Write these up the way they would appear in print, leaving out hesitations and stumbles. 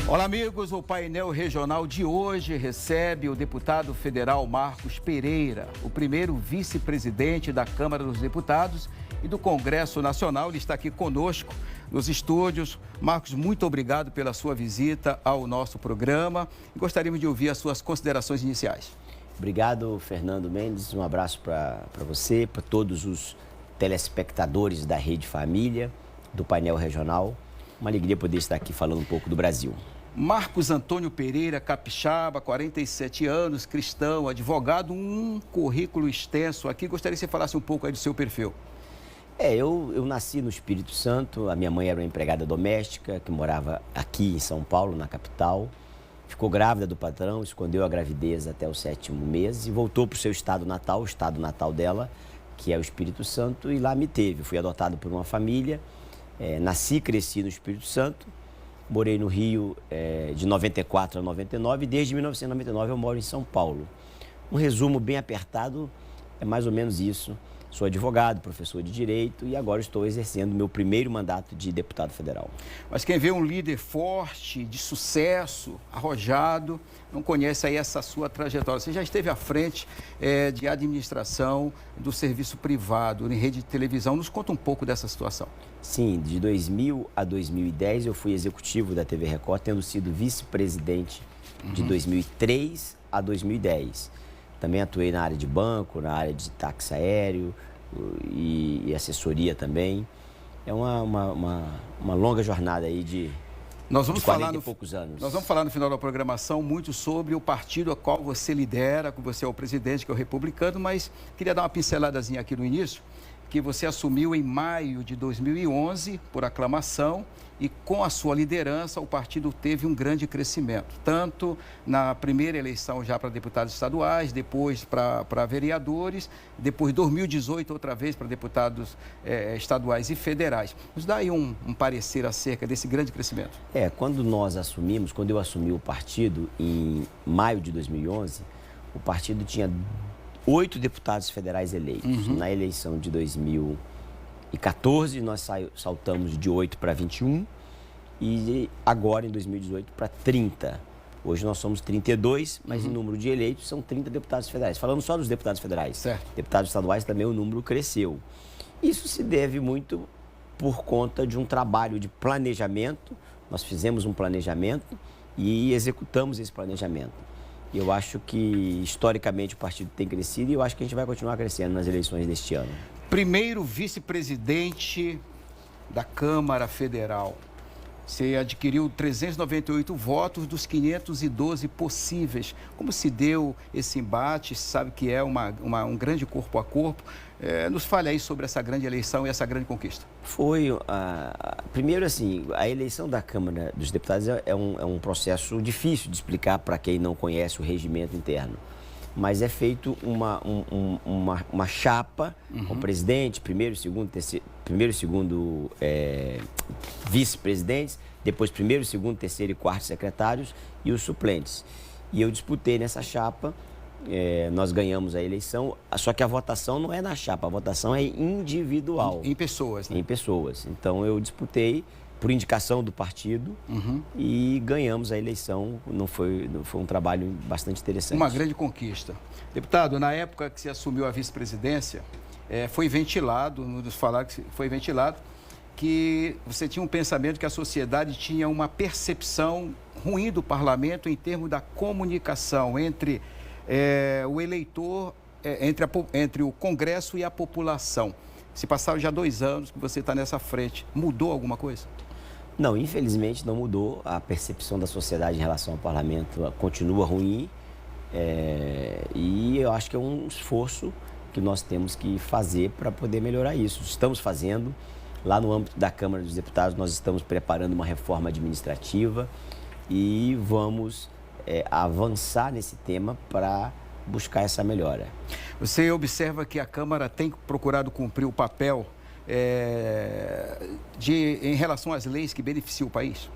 Olá, amigos. O painel regional de hoje recebe o deputado federal Marcos Pereira, o primeiro vice-presidente da Câmara dos Deputados e do Congresso Nacional. Ele está aqui conosco nos estúdios. Marcos, muito obrigado pela sua visita ao nosso programa. Gostaríamos de ouvir as suas considerações iniciais. Obrigado, Fernando Mendes. Um abraço para você, para todos os telespectadores da Rede Família, do painel regional. Uma alegria poder estar aqui falando um pouco do Brasil. Marcos Antônio Pereira, capixaba, 47 anos, cristão, advogado, um currículo extenso aqui. Gostaria que você falasse um pouco aí do seu perfil. Eu nasci no Espírito Santo. A minha mãe era uma empregada doméstica que morava aqui em São Paulo, na capital. Ficou grávida do patrão, escondeu a gravidez até o 7º mês e voltou para o seu estado natal, o estado natal dela, que é o Espírito Santo, e lá me teve. Fui adotado por uma família, nasci e cresci no Espírito Santo. Morei no Rio de 94 a 99 e desde 1999 eu moro em São Paulo. Um resumo bem apertado é mais ou menos isso. Sou advogado, professor de Direito e agora estou exercendo meu primeiro mandato de deputado federal. Mas quem vê um líder forte, de sucesso, arrojado, não conhece aí essa sua trajetória. Você já esteve à frente de administração do serviço privado em rede de televisão. Nos conta um pouco dessa situação. Sim, de 2000 a 2010 eu fui executivo da TV Record, tendo sido vice-presidente de 2003 a 2010. Também atuei na área de banco, na área de táxi aéreo e assessoria também. É uma longa jornada aí de 40 e poucos anos. Nós vamos falar no final da programação muito sobre o partido a qual você lidera, que você é o presidente, que é o Republicano, mas queria dar uma pinceladazinha aqui no início, que você assumiu em maio de 2011 por aclamação e com a sua liderança o partido teve um grande crescimento, tanto na primeira eleição já para deputados estaduais, depois para vereadores, depois 2018 outra vez para deputados estaduais e federais. Nos dá aí um parecer acerca desse grande crescimento. Quando eu assumi o partido em maio de 2011, o partido tinha 8 deputados federais eleitos. Na eleição de 2014, nós saltamos de 8 para 21 e agora, em 2018, para 30. Hoje nós somos 32, mas em número de eleitos são 30 deputados federais. Falando só dos deputados federais. Certo. Deputados estaduais também o número cresceu. Isso se deve muito por conta de um trabalho de planejamento. Nós fizemos um planejamento e executamos esse planejamento. Eu acho que, historicamente, o partido tem crescido e eu acho que a gente vai continuar crescendo nas eleições deste ano. Primeiro vice-presidente da Câmara Federal. Você adquiriu 398 votos dos 512 possíveis. Como se deu esse embate? Sabe que é um grande corpo a corpo. Nos fale aí sobre essa grande eleição e essa grande conquista. Primeiro, assim, a eleição da Câmara dos Deputados é um processo difícil de explicar para quem não conhece o regimento interno. Mas é feito uma chapa com o presidente, primeiro, segundo vice-presidentes, depois primeiro, segundo, terceiro e quarto secretários e os suplentes. E eu disputei nessa chapa, nós ganhamos a eleição, só que a votação não é na chapa, a votação é individual. Em pessoas, né? Em pessoas. Então eu disputei por indicação do partido e ganhamos a eleição. Não foi um trabalho bastante interessante. Uma grande conquista. Deputado, na época que você assumiu a vice-presidência, foi ventilado, nos falaram que foi ventilado, que você tinha um pensamento que a sociedade tinha uma percepção ruim do parlamento em termos da comunicação entre o eleitor, entre o Congresso e a população. Se passaram já 2 anos que você está nessa frente, mudou alguma coisa? Não, infelizmente não mudou. A percepção da sociedade em relação ao parlamento continua ruim e eu acho que é um esforço que nós temos que fazer para poder melhorar isso. Estamos fazendo. Lá no âmbito da Câmara dos Deputados, nós estamos preparando uma reforma administrativa e vamos avançar nesse tema para buscar essa melhora. Você observa que a Câmara tem procurado cumprir o papel em relação às leis que beneficiam o país?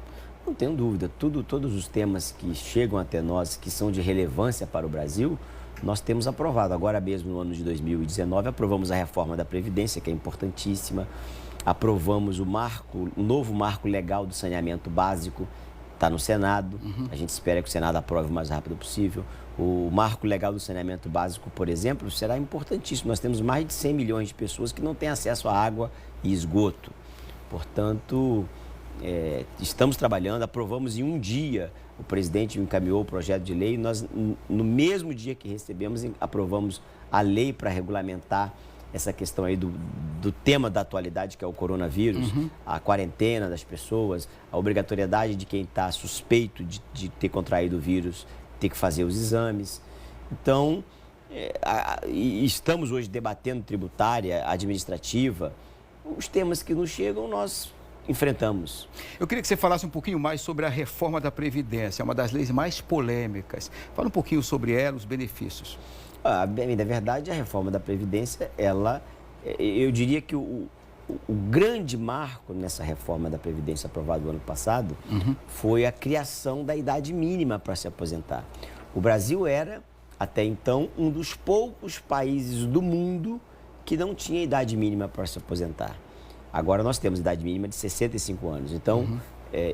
Não tenho dúvida. Todos os temas que chegam até nós, que são de relevância para o Brasil, nós temos aprovado. Agora mesmo, no ano de 2019, aprovamos a reforma da Previdência, que é importantíssima. Aprovamos o novo marco legal do saneamento básico, está no Senado. A gente espera que o Senado aprove o mais rápido possível. O marco legal do saneamento básico, por exemplo, será importantíssimo. Nós temos mais de 100 milhões de pessoas que não têm acesso à água e esgoto. Portanto, estamos trabalhando, aprovamos em um dia. O presidente encaminhou o projeto de lei. Nós, no mesmo dia que recebemos, aprovamos a lei para regulamentar essa questão aí do tema da atualidade, que é o coronavírus, a quarentena das pessoas, a obrigatoriedade de quem está suspeito de ter contraído o vírus ter que fazer os exames. Então, estamos hoje debatendo tributária, administrativa, os temas que nos chegam nós enfrentamos. Eu queria que você falasse um pouquinho mais sobre a reforma da Previdência, uma das leis mais polêmicas. Fala um pouquinho sobre ela, os benefícios. Bem, na verdade, a reforma da Previdência, eu diria que o grande marco nessa reforma da Previdência aprovada no ano passado foi a criação da idade mínima para se aposentar. O Brasil era, até então, um dos poucos países do mundo que não tinha idade mínima para se aposentar. Agora nós temos idade mínima de 65 anos. Então,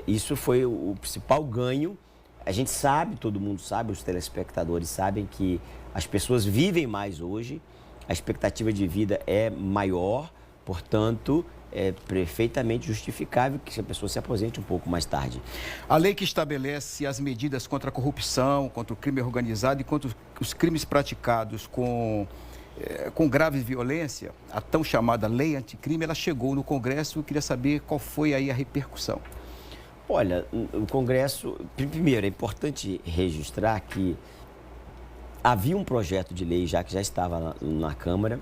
isso foi o principal ganho. A gente sabe, todo mundo sabe, os telespectadores sabem que as pessoas vivem mais hoje, a expectativa de vida é maior, portanto, é perfeitamente justificável que a pessoa se aposente um pouco mais tarde. A lei que estabelece as medidas contra a corrupção, contra o crime organizado e contra os crimes praticados com grave violência, a tão chamada lei anticrime, ela chegou no Congresso. Eu queria saber qual foi aí a repercussão. Olha, o Congresso, primeiro, é importante registrar que havia um projeto de lei que já estava na Câmara.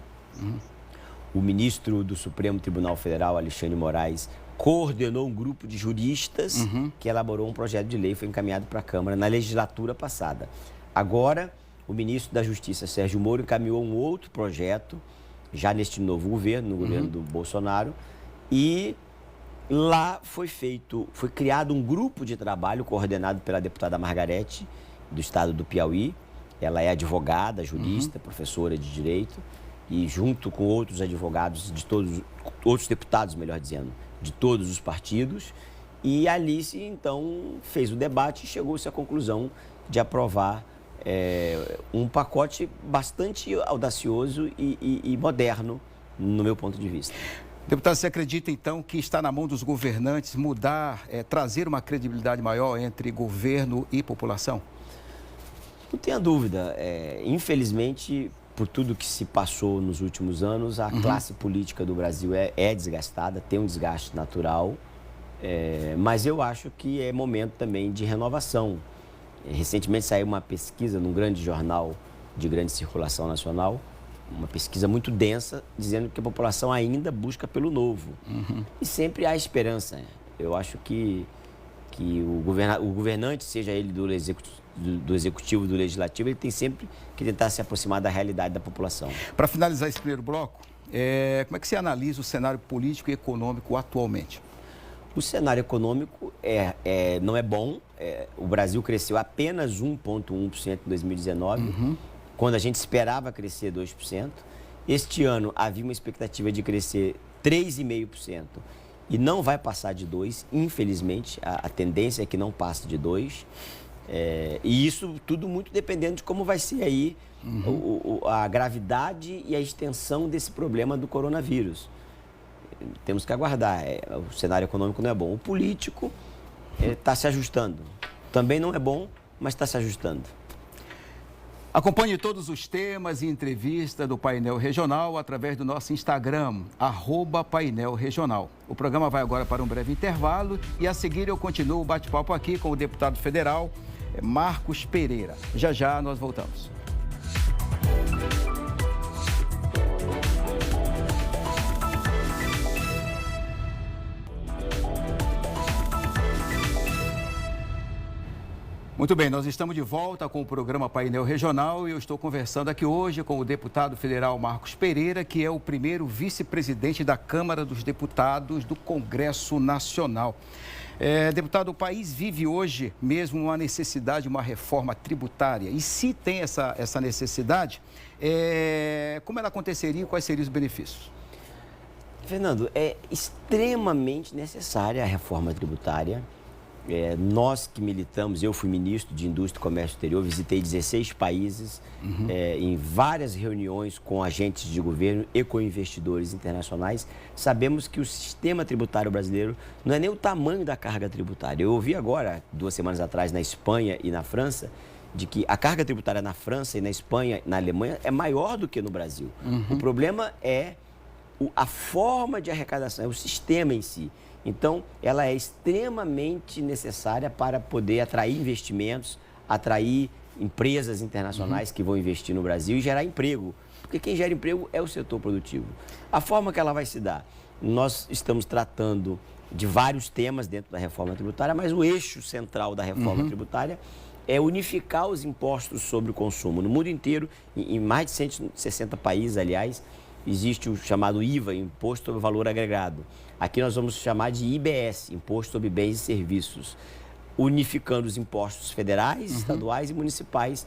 O ministro do Supremo Tribunal Federal, Alexandre de Moraes, coordenou um grupo de juristas que elaborou um projeto de lei, foi encaminhado para a Câmara na legislatura passada. Agora, o ministro da Justiça, Sérgio Moro, encaminhou um outro projeto, já neste novo governo, no governo do Bolsonaro, e lá foi criado um grupo de trabalho coordenado pela deputada Margarete, do estado do Piauí. Ela é advogada, jurista, professora de Direito, e junto com outros advogados outros deputados, melhor dizendo, de todos os partidos. E a Alice, então, fez o debate e chegou-se à conclusão de aprovar um pacote bastante audacioso e moderno, no meu ponto de vista. Deputado, você acredita, então, que está na mão dos governantes mudar, trazer uma credibilidade maior entre governo e população? Não tenha dúvida. Infelizmente, por tudo que se passou nos últimos anos, a classe política do Brasil é desgastada, tem um desgaste natural, mas eu acho que é momento também de renovação. Recentemente saiu uma pesquisa num grande jornal de grande circulação nacional, uma pesquisa muito densa, dizendo que a população ainda busca pelo novo. E sempre há esperança. Eu acho que o governante, seja ele do executivo ou do legislativo, ele tem sempre que tentar se aproximar da realidade da população. Para finalizar esse primeiro bloco, como é que você analisa o cenário político e econômico atualmente? O cenário econômico não é bom. O Brasil cresceu apenas 1,1% em 2019, quando a gente esperava crescer 2%. Este ano havia uma expectativa de crescer 3,5%. E não vai passar de 2%, infelizmente. A tendência é que não passe de 2%. E isso tudo muito dependendo de como vai ser aí a gravidade e a extensão desse problema do coronavírus. Temos que aguardar. O cenário econômico não é bom. O político está se ajustando. Também não é bom, mas está se ajustando. Acompanhe todos os temas e entrevistas do Painel Regional através do nosso Instagram, @Painel Regional. O programa vai agora para um breve intervalo e a seguir eu continuo o bate-papo aqui com o deputado federal Marcos Pereira. Já já nós voltamos. Muito bem, nós estamos de volta com o programa Painel Regional e eu estou conversando aqui hoje com o deputado federal Marcos Pereira, que é o primeiro vice-presidente da Câmara dos Deputados do Congresso Nacional. Deputado, o país vive hoje mesmo uma necessidade, uma reforma tributária. E se tem essa necessidade, como ela aconteceria e quais seriam os benefícios? Fernando, é extremamente necessária a reforma tributária. Nós que militamos, eu fui ministro de Indústria e Comércio Exterior, visitei 16 países, em várias reuniões com agentes de governo e com investidores internacionais. Sabemos que o sistema tributário brasileiro não é nem o tamanho da carga tributária. Eu ouvi agora, 2 semanas atrás, na Espanha e na França, de que a carga tributária na França e na Espanha e na Alemanha é maior do que no Brasil. O problema é a forma de arrecadação, é o sistema em si. Então, ela é extremamente necessária para poder atrair investimentos, atrair empresas internacionais que vão investir no Brasil e gerar emprego. Porque quem gera emprego é o setor produtivo. A forma que ela vai se dar, nós estamos tratando de vários temas dentro da reforma tributária, mas o eixo central da reforma tributária é unificar os impostos sobre o consumo. No mundo inteiro, em mais de 160 países, aliás, existe o chamado IVA, Imposto sobre Valor Agregado. Aqui nós vamos chamar de IBS, Imposto sobre Bens e Serviços, unificando os impostos federais, estaduais e municipais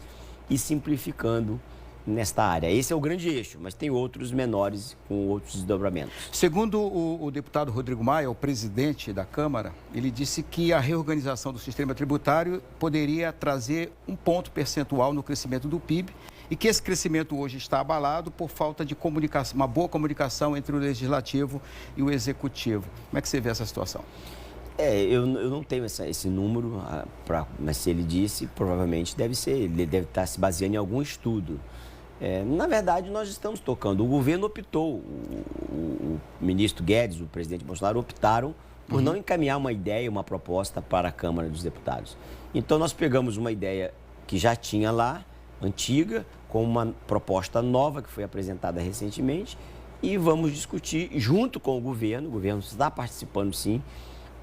e simplificando nesta área. Esse é o grande eixo, mas tem outros menores com outros desdobramentos. Segundo o deputado Rodrigo Maia, o presidente da Câmara, ele disse que a reorganização do sistema tributário poderia trazer um ponto percentual no crescimento do PIB e que esse crescimento hoje está abalado por falta de comunicação, uma boa comunicação entre o Legislativo e o Executivo. Como é que você vê essa situação? Eu não tenho esse número, mas se ele disse, provavelmente deve ser, ele deve estar se baseando em algum estudo. Na verdade, nós estamos tocando. O governo optou, o ministro Guedes, o presidente Bolsonaro, optaram por não encaminhar uma ideia, uma proposta para a Câmara dos Deputados. Então, nós pegamos uma ideia que já tinha lá, antiga, com uma proposta nova que foi apresentada recentemente e vamos discutir junto com o governo está participando sim,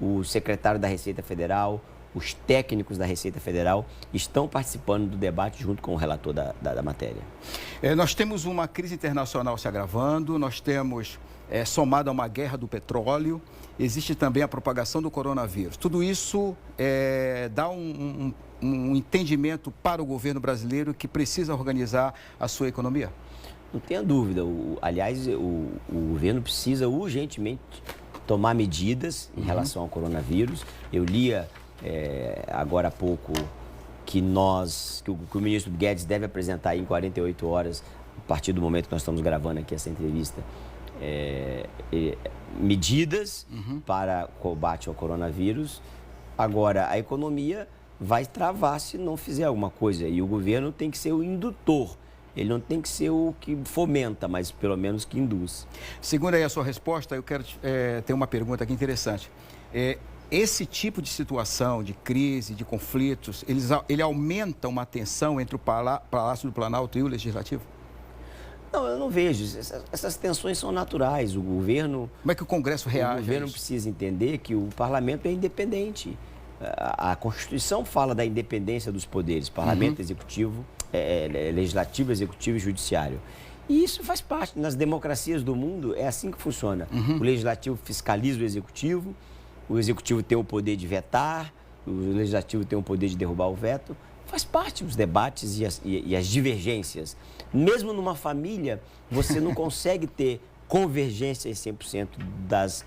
o secretário da Receita Federal, os técnicos da Receita Federal estão participando do debate junto com o relator da matéria. Nós temos uma crise internacional se agravando, nós temos, somado a uma guerra do petróleo, existe também a propagação do coronavírus. Tudo isso dá um entendimento para o governo brasileiro que precisa organizar a sua economia? Não tenha dúvida. Aliás, o governo precisa urgentemente tomar medidas em relação ao coronavírus. Eu lia agora há pouco que o ministro Guedes deve apresentar em 48 horas, a partir do momento que nós estamos gravando aqui essa entrevista, medidas para combate ao coronavírus. Agora, a economia vai travar se não fizer alguma coisa. E o governo tem que ser o indutor. Ele não tem que ser o que fomenta, mas pelo menos que induz. Segundo aí a sua resposta, eu quero ter uma pergunta aqui interessante. Esse tipo de situação, de crise, de conflitos, ele aumenta uma tensão entre o Palácio do Planalto e o Legislativo? Não, eu não vejo. Essas tensões são naturais. O governo... Como é que o Congresso reage? O governo precisa entender que o parlamento é independente. A Constituição fala da independência dos poderes, parlamento, executivo, legislativo, executivo e judiciário. E isso faz parte. Nas democracias do mundo, é assim que funciona. O legislativo fiscaliza o executivo tem o poder de vetar, o legislativo tem o poder de derrubar o veto. Faz parte dos debates e as divergências. Mesmo numa família, você não consegue ter convergência em 100% das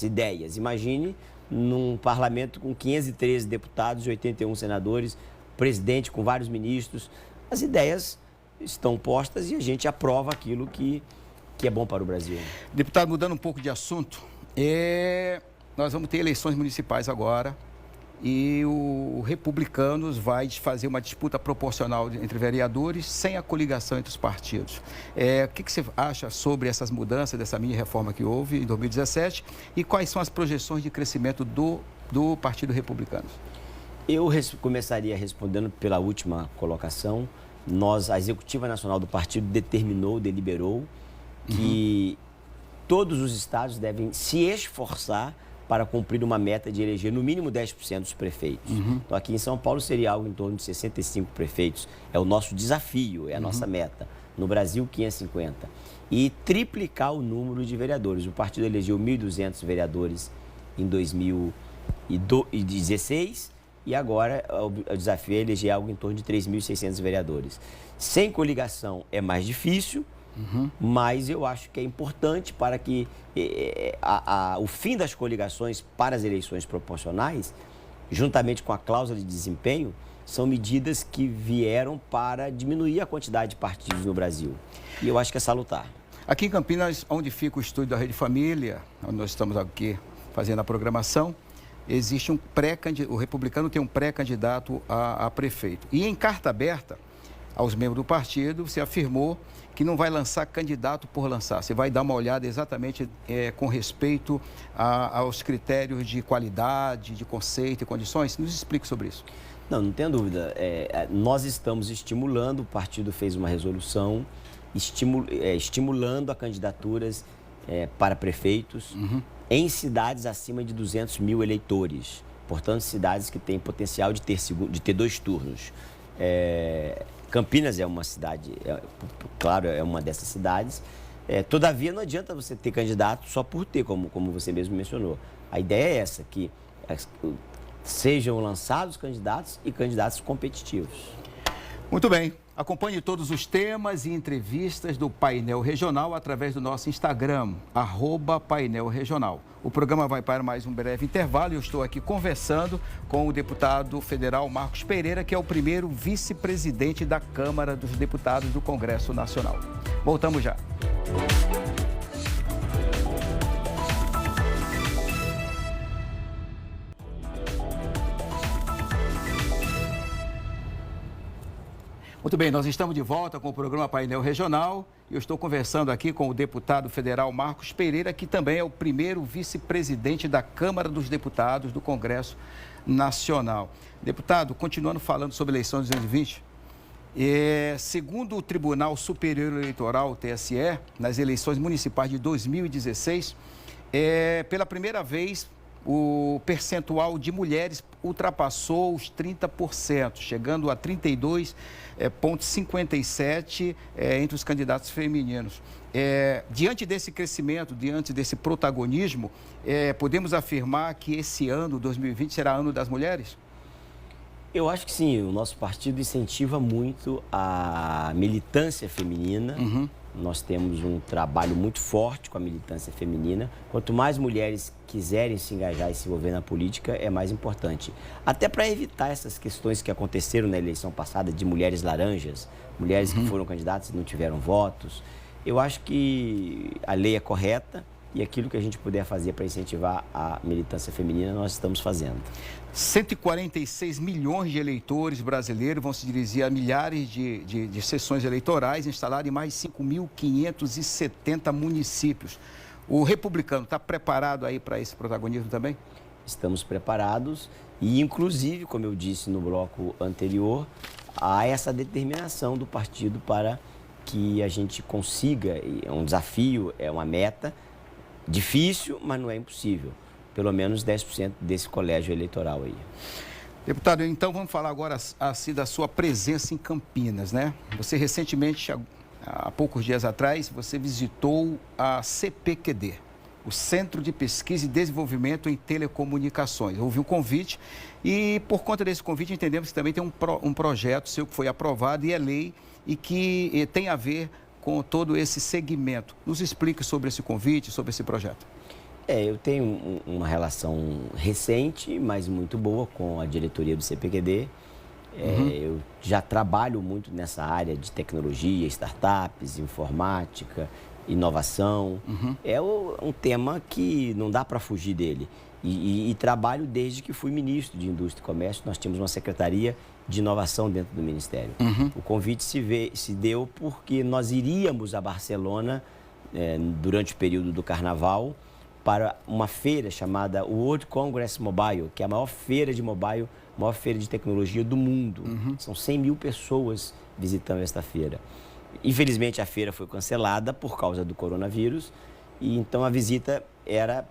ideias. Imagine num parlamento com 513 deputados e 81 senadores, presidente com vários ministros. As ideias estão postas e a gente aprova aquilo que é bom para o Brasil. Deputado, mudando um pouco de assunto, nós vamos ter eleições municipais agora e o Republicanos vai fazer uma disputa proporcional entre vereadores sem a coligação entre os partidos. O que você acha sobre essas mudanças, dessa mini reforma que houve em 2017 e quais são as projeções de crescimento do Partido Republicano? Eu começaria respondendo pela última colocação. A Executiva Nacional do Partido deliberou que todos os estados devem se esforçar para cumprir uma meta de eleger no mínimo 10% dos prefeitos. Então, aqui em São Paulo seria algo em torno de 65 prefeitos. É o nosso desafio, é a nossa meta. No Brasil, 550. E triplicar o número de vereadores. O partido elegeu 1.200 vereadores em 2016 e agora o desafio é eleger algo em torno de 3.600 vereadores. Sem coligação é mais difícil, mas eu acho que é importante para que o fim das coligações para as eleições proporcionais juntamente com a cláusula de desempenho, são medidas que vieram para diminuir a quantidade de partidos no Brasil. E eu acho que é salutar. Aqui em Campinas, onde fica o estúdio da Rede Família, onde nós estamos aqui fazendo a programação, existe o Republicano tem um pré-candidato a prefeito. E em carta aberta aos membros do partido, você afirmou que não vai lançar candidato por lançar. Você vai dar uma olhada exatamente com respeito aos critérios de qualidade, de conceito e condições. Nos explique sobre isso. Não tenho dúvida. Nós estamos estimulando, o partido fez uma resolução estimulando a candidaturas para prefeitos em cidades acima de 200 mil eleitores. Portanto, cidades que têm potencial de ter 2 turnos. Campinas é uma cidade, claro, é uma dessas cidades. Todavia, não adianta você ter candidato só por ter, como você mesmo mencionou. A ideia é essa, que sejam lançados candidatos e candidatos competitivos. Muito bem. Acompanhe todos os temas e entrevistas do Painel Regional através do nosso Instagram, @Painel Regional. O programa vai para mais um breve intervalo e eu estou aqui conversando com o deputado federal Marcos Pereira, que é o primeiro vice-presidente da Câmara dos Deputados do Congresso Nacional. Voltamos já. Muito bem, nós estamos de volta com o programa Painel Regional e eu estou conversando aqui com o deputado federal Marcos Pereira, que também é o primeiro vice-presidente da Câmara dos Deputados do Congresso Nacional. Deputado, continuando falando sobre eleições de 2020, segundo o Tribunal Superior Eleitoral, TSE, nas eleições municipais de 2016, pela primeira vez o percentual de mulheres ultrapassou os 30%, chegando a 32,57% entre os candidatos femininos. Diante desse crescimento, diante desse protagonismo, podemos afirmar que esse ano, 2020, será ano das mulheres? Eu acho que sim, o nosso partido incentiva muito a militância feminina. Nós temos um trabalho muito forte com a militância feminina. Quanto mais mulheres quiserem se engajar e se envolver na política, é mais importante. Até para evitar essas questões que aconteceram na eleição passada de mulheres laranjas, mulheres que foram candidatas e não tiveram votos. Eu acho que a lei é correta e aquilo que a gente puder fazer para incentivar a militância feminina, nós estamos fazendo. 146 milhões de eleitores brasileiros vão se dirigir a milhares de sessões eleitorais instaladas em mais de 5.570 municípios. O Republicano está preparado aí para esse protagonismo também? Estamos preparados e, inclusive, como eu disse no bloco anterior, há essa determinação do partido para que a gente consiga, é um desafio, é uma meta, difícil, mas não é impossível. Pelo menos 10% desse colégio eleitoral aí. Deputado, então vamos falar agora assim da sua presença em Campinas, né? Você recentemente, há poucos dias atrás, você visitou a CPQD, o Centro de Pesquisa e Desenvolvimento em Telecomunicações. Houve um convite e, por conta desse convite, entendemos que também tem um projeto seu que foi aprovado e é lei e que tem a ver com todo esse segmento. Nos explique sobre esse convite, sobre esse projeto. Eu tenho uma relação recente, mas muito boa com a diretoria do CPQD. Eu já trabalho muito nessa área de tecnologia, startups, informática, inovação. É um tema que não dá para fugir dele. E trabalho desde que fui ministro de Indústria e Comércio. Nós tínhamos uma secretaria de inovação dentro do Ministério. O convite se deu porque nós iríamos a Barcelona durante o período do Carnaval para uma feira chamada World Congress Mobile, que é a maior feira de mobile, maior feira de tecnologia do mundo. São 100 mil pessoas visitando esta feira. Infelizmente, a feira foi cancelada por causa do coronavírus, e então a visita era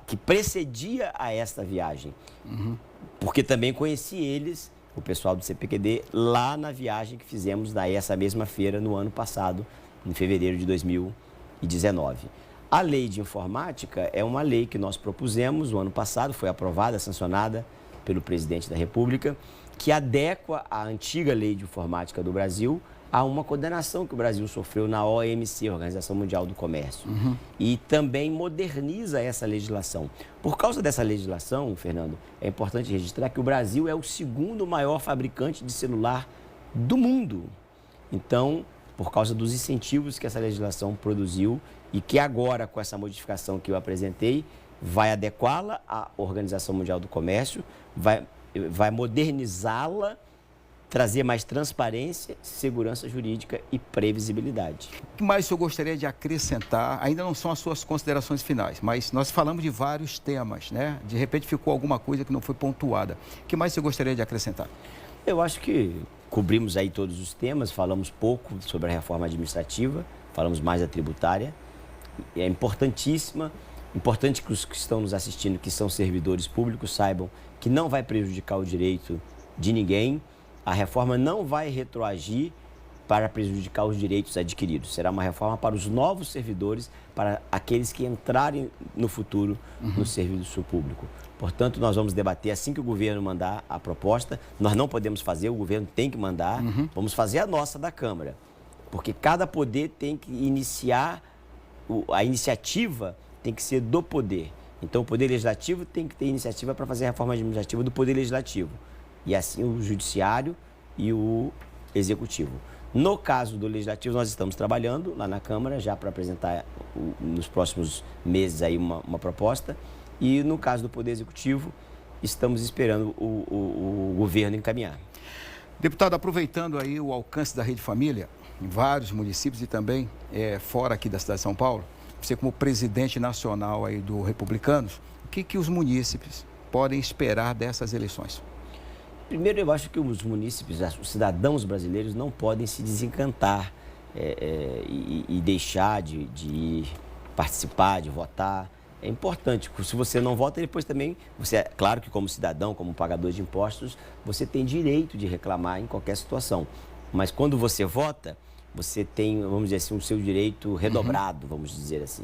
que precedia a esta viagem. Porque também conheci eles, o pessoal do CPQD, lá na viagem que fizemos essa mesma feira no ano passado, em fevereiro de 2019. A lei de informática é uma lei que nós propusemos no ano passado, foi aprovada, sancionada pelo presidente da República, que adequa a antiga lei de informática do Brasil a uma condenação que o Brasil sofreu na OMC, Organização Mundial do Comércio. E também moderniza essa legislação. Por causa dessa legislação, Fernando, é importante registrar que o Brasil é o segundo maior fabricante de celular do mundo. Então, por causa dos incentivos que essa legislação produziu e que agora, com essa modificação que eu apresentei, vai adequá-la à Organização Mundial do Comércio, vai modernizá-la, trazer mais transparência, segurança jurídica e previsibilidade. O que mais o senhor gostaria de acrescentar? Ainda não são as suas considerações finais, mas nós falamos de vários temas, né? De repente ficou alguma coisa que não foi pontuada. O que mais o senhor gostaria de acrescentar? Eu acho que cobrimos aí todos os temas, falamos pouco sobre a reforma administrativa, falamos mais da tributária. É importantíssima, importante que os que estão nos assistindo, que são servidores públicos, saibam que não vai prejudicar o direito de ninguém. A reforma não vai retroagir para prejudicar os direitos adquiridos. Será uma reforma para os novos servidores, para aqueles que entrarem no futuro no serviço público. Portanto, nós vamos debater assim que o governo mandar a proposta. Nós não podemos fazer, o governo tem que mandar. Vamos fazer a nossa da Câmara, porque cada poder tem que iniciar, a iniciativa tem que ser do poder. Então, o Poder Legislativo tem que ter iniciativa para fazer a reforma administrativa do Poder Legislativo. E assim o Judiciário e o Executivo. No caso do Legislativo, nós estamos trabalhando lá na Câmara já para apresentar nos próximos meses aí uma proposta. E no caso do Poder Executivo, estamos esperando o governo encaminhar. Deputado, aproveitando aí o alcance da Rede Família, em vários municípios e também fora aqui da cidade de São Paulo, você como presidente nacional aí do Republicanos, o que os munícipes podem esperar dessas eleições? Primeiro, eu acho que os munícipes, os cidadãos brasileiros não podem se desencantar e deixar de ir participar, de votar. É importante, se você não vota, depois também, claro que como cidadão, como pagador de impostos, você tem direito de reclamar em qualquer situação. Mas quando você vota, você tem, vamos dizer assim, o seu direito redobrado, vamos dizer assim.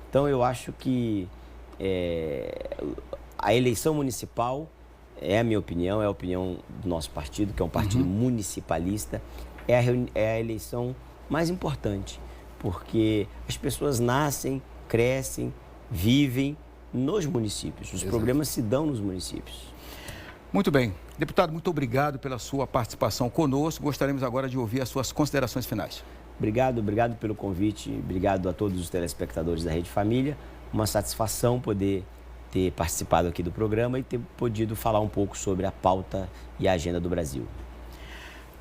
Então, eu acho que a eleição municipal, é a minha opinião, é a opinião do nosso partido, que é um partido municipalista, é a eleição mais importante, porque as pessoas nascem, crescem, vivem nos municípios. Os problemas se dão nos municípios. Muito bem. Deputado, muito obrigado pela sua participação conosco. Gostaríamos agora de ouvir as suas considerações finais. Obrigado pelo convite. Obrigado a todos os telespectadores da Rede Família. Uma satisfação poder ter participado aqui do programa e ter podido falar um pouco sobre a pauta e a agenda do Brasil.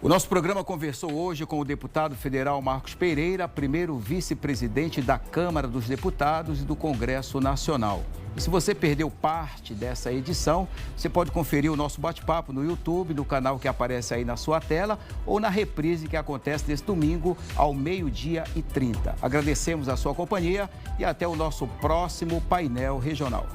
O nosso programa conversou hoje com o deputado federal Marcos Pereira, primeiro vice-presidente da Câmara dos Deputados e do Congresso Nacional. E se você perdeu parte dessa edição, você pode conferir o nosso bate-papo no YouTube, no canal que aparece aí na sua tela, ou na reprise que acontece nesse domingo, ao 12h30. Agradecemos a sua companhia e até o nosso próximo painel regional.